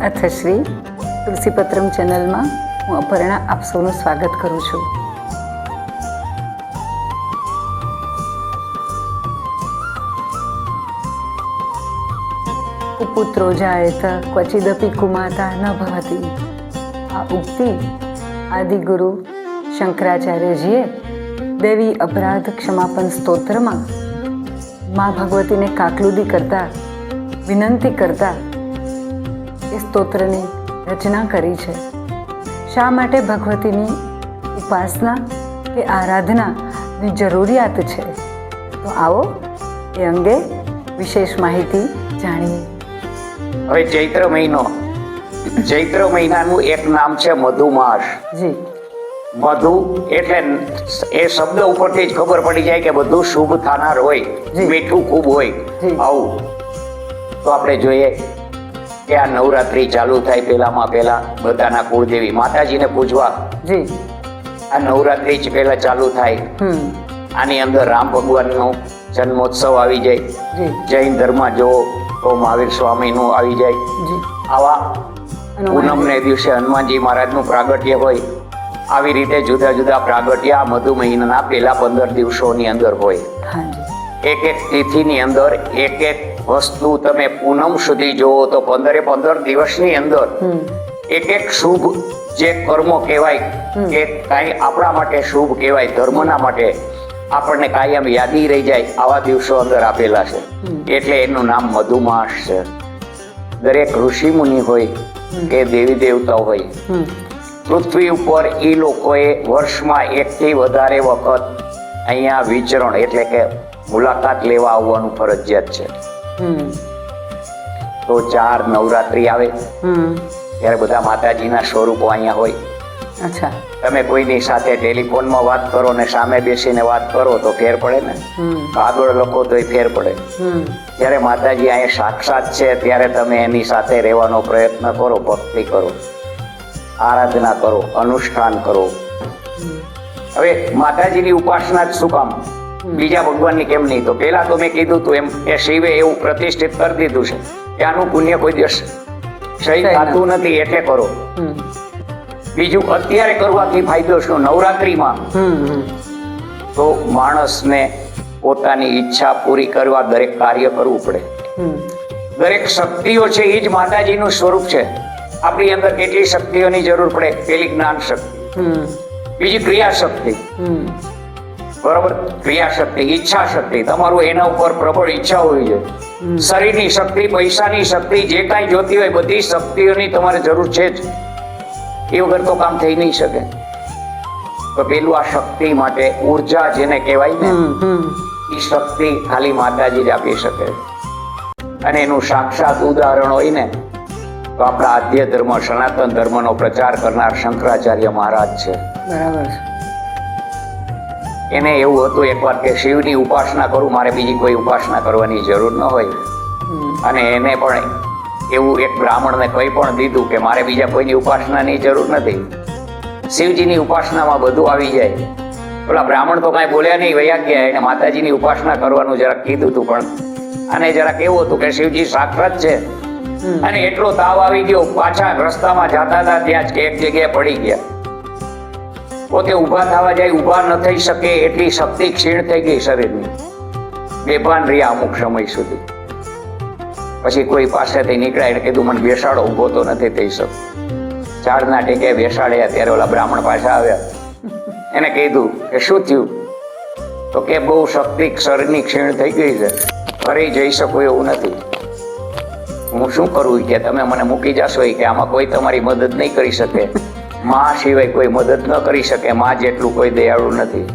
અથશ્રી તુલસીપત્રમ ચેનલમાં હું અપર્ણા આપ સૌનું સ્વાગત કરું છું. કુપુત્રો જાયેત ક્વચિદપી કુમાતા ન ભવતી. આ ઉક્તિ આદિગુરુ શંકરાચાર્યજીએ દેવી અપરાધ ક્ષમાપન સ્તોત્રમાં મા ભગવતીને કાકલુદી કરતા વિનંતી કરતા એ સ્તોત્રની રચના કરી છે. શા માટે ભગવતીની ઉપાસના કે આરાધનાની જરૂરિયાત છે, તો આવો એ અંગે વિશેષ માહિતી જાણીએ. હવે ચૈત્ર મહિનાનું એક નામ છે મધુમાસ. જી, મધુ એટલે એ શબ્દ ઉપરથી જ ખબર પડી જાય કે બધું શુભ થનાર હોય, મીઠું ખૂબ હોય. આવું તો આપણે જોઈએ કે આ નવરાત્રી ચાલુ થાય પહેલા બધાના કુળદેવી માતાજીને પૂજવા જી, આ નવરાત્રી જ પહેલા ચાલુ થાય. આની અંદર રામ ભગવાનનો જન્મોત્સવ આવી જાય. જૈન ધર્મ જો તો મહાવીર સ્વામીનું આવી જાય. આવા પૂનમને દિવસે હનુમાનજી મહારાજનું પ્રાગટ્ય હોય. આવી રીતે જુદા જુદા પ્રાગટ્ય આ મધુ મહિનાના પહેલા 15 દિવસોની અંદર હોય. એક એક તિથિની અંદર એક એક વસ્તુ તમે પૂનમ સુધી જોવો તો 15 દિવસની અંદર એક એક શુભ જે કર્મો કહેવાય કે કાંઈ આપણા માટે શુભ કહેવાય, ધર્મના માટે આપણને કાયમ યાદી રહી જાય, આવા દિવસો અંદર આપેલા છે. એટલે એનું નામ મધુમાસ છે. દરેક ઋષિ મુનિ હોય કે દેવી દેવતા હોય, પૃથ્વી ઉપર એ લોકોએ વર્ષમાં 1 થી વધારે વખત અહીંયા વિચરણ એટલે કે મુલાકાત લેવા આવવાનું ફરજિયાત છે. તો 4 નવરાત્રી આવે ત્યારે બધા માતાજીના સ્વરૂપો અહીંયા હોય. અચ્છા, તમે કોઈની સાથે ટેલિફોનમાં વાત કરો ને સામે બેસીને વાત કરો તો ફેર પડે ને, કાગળ લખો તોય ફેર પડે. જ્યારે માતાજી અહીંયા સાક્ષાત છે ત્યારે તમે એની સાથે રહેવાનો પ્રયત્ન કરો, ભક્તિ કરો, આરાધના કરો, અનુષ્ઠાન કરો. હવે માતાજીની ઉપાસના જ શું કામ, બીજા ભગવાનની કેમ નહીં? તો પેલા તો મેં કીધું તું એમ કે શિવે એવું પ્રતિષ્ઠિત કરી દીધું છે કે આનું પુણ્ય કોઈ દિવસ ક્ષય થતું નથી, એટલે કરો. બીજું અત્યારે કરવાથી ફાયદો શું? નવરાત્રીમાં તો માણસને પોતાની ઈચ્છા પૂરી કરવા દરેક કાર્ય કરવું પડે. દરેક શક્તિઓ છે એ જ માતાજીનું સ્વરૂપ છે. આપણી અંદર કેટલી શક્તિઓની જરૂર પડે? પેલી જ્ઞાન શક્તિ, બીજી ક્રિયા શક્તિ, બરોબર? ક્રિયા શક્તિ, ઈચ્છા શક્તિ, તમારું એના ઉપર પ્રબળ ઈચ્છા હોવી જોઈએ. શરીરની શક્તિ, પૈસાની શક્તિ, જે કાંઈ જોતી હોય બધી શક્તિઓની તમારે જરૂર છે જ. એ વગર તો કામ થઈ નહીં શકે. તો પેલું આ શક્તિ માટે ઉર્જા જેને કહેવાય ને, એ શક્તિ ખાલી માતાજી જ આપી શકે. અને એનું સાક્ષાત ઉદાહરણ હોય ને તો આપણા આદ્ય ધર્મ સનાતન ધર્મનો પ્રચાર કરનાર શંકરાચાર્ય મહારાજ છે. બરાબર. એને એવું હતું એકવાર કે શિવની ઉપાસના કરું, મારે બીજી કોઈ ઉપાસના કરવાની જરૂર ન હોય. અને એને પણ એવું એક બ્રાહ્મણને કંઈ પણ દીધું કે મારે બીજા કોઈની ઉપાસનાની જરૂર નથી, શિવજીની ઉપાસનામાં બધું આવી જાય. ઓલા બ્રાહ્મણ તો કાંઈ બોલ્યા નહીં, વયા ગયા. એને માતાજીની ઉપાસના કરવાનું જરાક કીધું હતું, પણ આને જરાક એવું હતું કે શિવજી સાક્ષાત છે. અને એટલો તાવ આવી ગયો, પાછા રસ્તામાં જતા હતા ત્યાં જ એક જગ્યાએ પડી ગયા. પોતે ઊભા થવા જાય, ઊભા ન થઈ શકે એટલી શક્તિ ક્ષીણ થઈ ગઈ શરીરની. બેભાન રહ્યા અમુક સમય સુધી. પછી કોઈ પાસેથી નીકળ્યા એટલે કીધું મને બેસાડો, ઊભો તો નથી થઈ શકતો. ઝાડના ટેકે બેસાડ્યા ત્યારે ઓલા બ્રાહ્મણ પાછા આવ્યા. એને કીધું કે શું થયું? તો કે બહુ શક્તિ શરીરની ક્ષીણ થઈ ગઈ છે, ઘરે જઈ શકું એવું નથી. હું શું કરું કે તમે મને મૂકી જશો કે આમાં કોઈ તમારી મદદ નહીં કરી શકે. માં સિવાય કોઈ મદદ ન કરી શકે, માં જેટલું કોઈ દયાળુ નથી.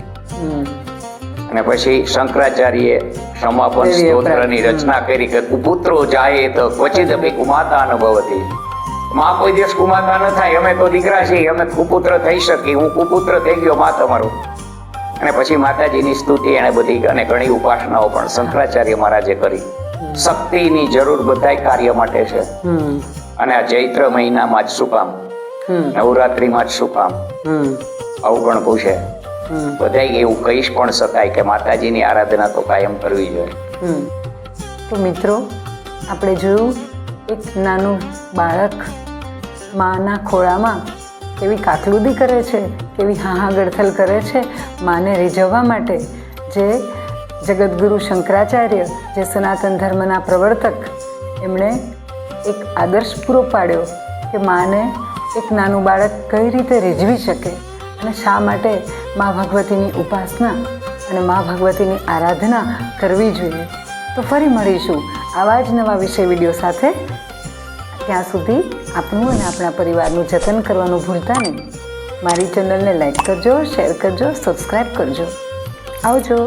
અને પછી શંકરાચાર્યએ સમાપન સ્તોત્રની રચના કરી કે કુપુત્રો જાય તો ક્વચિદપી કુમાતા ન ભવતી. માં કોઈ દિવસ કુમાતા ન થાય, અમે તો દીકરા છીએ, અમે કુપુત્ર થઈ શકી, હું કુપુત્ર થઈ ગયો માં તમારો. અને પછી માતાજીની સ્તુતિ એને બધી અને ઘણી ઉપાસનાઓ પણ શંકરાચાર્ય મહારાજે કરી. શક્તિની જરૂર બધા કાર્ય માટે છે. અને આ ચૈત્ર મહિનામાં જ શું કામ, નવરાત્રીમાં જ શું કામ, આવું પણ પૂછે. બધાય એવું કહી પણ શકાય કે માતાજીની આરાધના તો કાયમ કરવી જોઈએ. તો મિત્રો, આપણે જોયું એક નાનું બાળક માના ખોળામાં કેવી કાકલુદી કરે છે, કેવી હાહા ગળથલ કરે છે માને રીઝવવા માટે, જે જગદગુરુ શંકરાચાર્ય, જે સનાતન ધર્મના પ્રવર્તક, એમણે એક આદર્શ પૂરો પાડ્યો કે માને એક નાનું બાળક કઈ રીતે રીઝવી શકે અને શા માટે મા ભગવતીની ઉપાસના અને મા ભગવતીની આરાધના કરવી જોઈએ. તો ફરી મળીશું આવા જ નવા વિષય વિડીયો સાથે. ત્યાં સુધી આપનું અને આપણા પરિવારનું જતન કરવાનું ભૂલતા નહીં. મારી ચેનલને લાઈક કરજો, શેર કરજો, સબસ્ક્રાઈબ કરજો. આવજો.